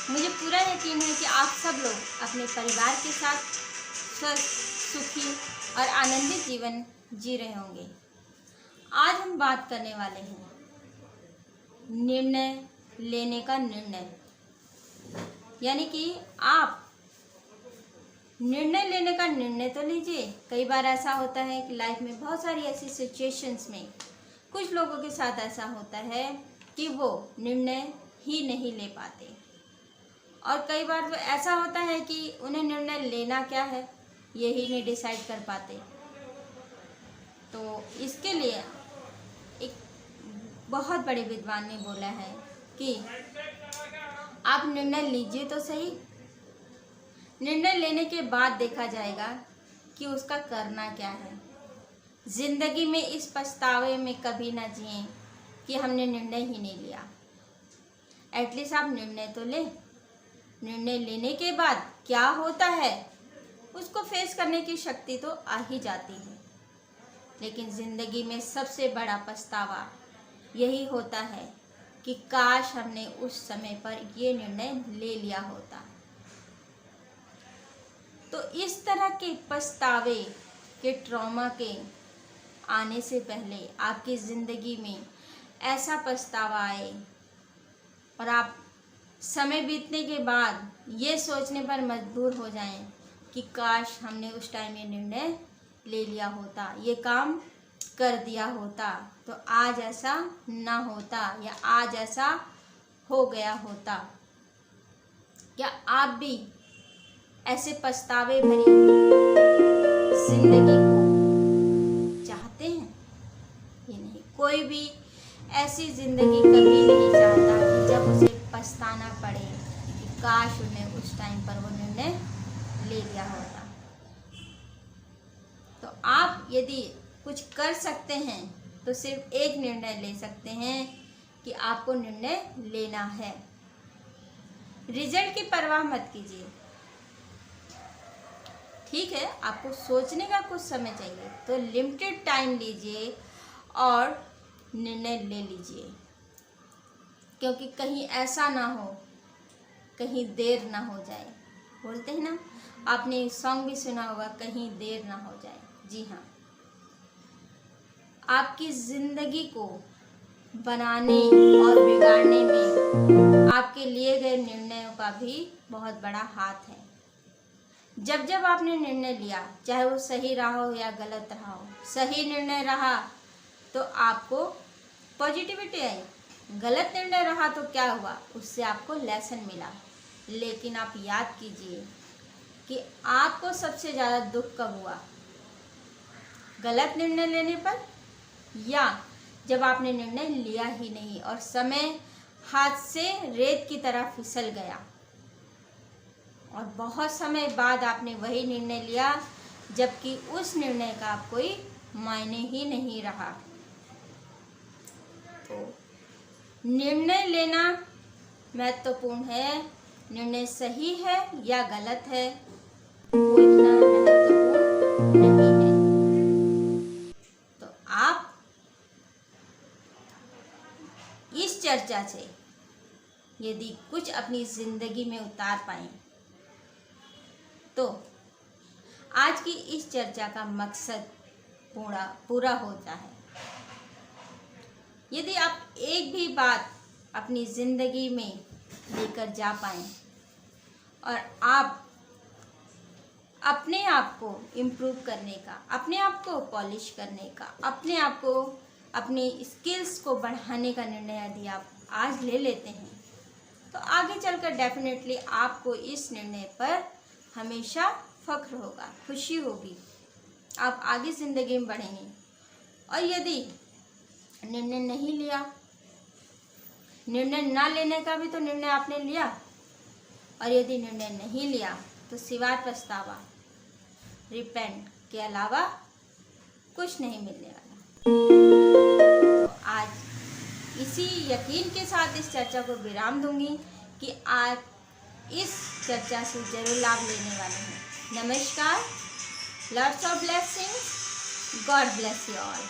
मुझे पूरा यकीन है कि आप सब लोग अपने परिवार के साथ स्वस्थ, सुखी और आनंदित जीवन जी रहे होंगे। आज हम बात करने वाले हैं निर्णय लेने का निर्णय, यानी कि आप निर्णय लेने का निर्णय तो लीजिए। कई बार ऐसा होता है कि लाइफ में बहुत सारी ऐसी सिचुएशंस में कुछ लोगों के साथ ऐसा होता है कि वो निर्णय ही नहीं ले पाते, और कई बार तो ऐसा होता है कि उन्हें निर्णय लेना क्या है यही नहीं डिसाइड कर पाते। तो इसके लिए एक बहुत बड़े विद्वान ने बोला है कि आप निर्णय लीजिए तो सही। निर्णय लेने के बाद देखा जाएगा कि उसका करना क्या है। जिंदगी में इस पछतावे में कभी ना जिएं कि हमने निर्णय ही नहीं लिया। एटलीस्ट आप निर्णय तो लें। निर्णय लेने के बाद क्या होता है उसको फेस करने की शक्ति तो आ ही जाती है, लेकिन ज़िंदगी में सबसे बड़ा पछतावा यही होता है कि काश हमने उस समय पर ये निर्णय ले लिया होता। तो इस तरह के पछतावे के ट्रॉमा के आने से पहले आपकी ज़िंदगी में ऐसा पछतावा आए और आप समय बीतने के बाद ये सोचने पर मजबूर हो जाएं कि काश हमने उस टाइम ये निर्णय ले लिया होता, ये काम कर दिया होता, तो आज ऐसा ना होता या आज ऐसा हो गया होता। क्या आप भी ऐसे पछतावे भरी जिंदगी को चाहते हैं? ये नहीं, कोई भी ऐसी जिंदगी कभी नहीं चाहता कि जब उसे पछताना पड़े कि काश उन्हें उस टाइम पर वो निर्णय ले लिया होता। तो आप यदि कुछ कर सकते हैं तो सिर्फ एक निर्णय ले सकते हैं कि आपको निर्णय लेना है। रिजल्ट की परवाह मत कीजिए, ठीक है। आपको सोचने का कुछ समय चाहिए तो लिमिटेड टाइम लीजिए और निर्णय ले लीजिए, क्योंकि कहीं ऐसा ना हो, कहीं देर ना हो जाए। बोलते हैं ना, आपने सॉन्ग भी सुना होगा, कहीं देर ना हो जाए। जी हाँ, आपकी ज़िंदगी को बनाने और बिगाड़ने में आपके लिए गए निर्णयों का भी बहुत बड़ा हाथ है। जब जब आपने निर्णय लिया, चाहे वो सही रहा हो या गलत रहा हो, सही निर्णय रहा तो आपको पॉजिटिविटी आई, गलत निर्णय रहा तो क्या हुआ, उससे आपको लेसन मिला। लेकिन आप याद कीजिए कि आपको सबसे ज़्यादा दुख कब हुआ, गलत निर्णय लेने पर या जब आपने निर्णय लिया ही नहीं और समय हाथ से रेत की तरह फिसल गया और बहुत समय बाद आपने वही निर्णय लिया जबकि उस निर्णय का कोई मायने ही नहीं रहा। तो निर्णय लेना महत्वपूर्ण है। निर्णय सही है या गलत है वो इतना महत्वपूर्ण नहीं है। तो आप इस चर्चा से यदि कुछ अपनी ज़िंदगी में उतार पाएं तो आज की इस चर्चा का मकसद पूरा होता है। यदि आप एक भी बात अपनी ज़िंदगी में लेकर जा पाएं और आप अपने आप को इम्प्रूव करने का, अपने आप को पॉलिश करने का, अपने आप को, अपनी स्किल्स को बढ़ाने का निर्णय यदि आप आज ले लेते हैं तो आगे चलकर डेफिनेटली आपको इस निर्णय पर हमेशा फ़ख्र होगा, खुशी होगी, आप आगे ज़िंदगी में बढ़ेंगे। और यदि निर्णय नहीं लिया, निर्णय ना लेने का भी तो निर्णय आपने लिया, और यदि निर्णय नहीं लिया तो सिवाय पछतावा, रिपेंट के अलावा कुछ नहीं मिलने वाला। तो आज इसी यकीन के साथ इस चर्चा को विराम दूंगी कि आप इस चर्चा से जरूर लाभ लेने वाले हैं। नमस्कार, lots of blessings, God bless you all.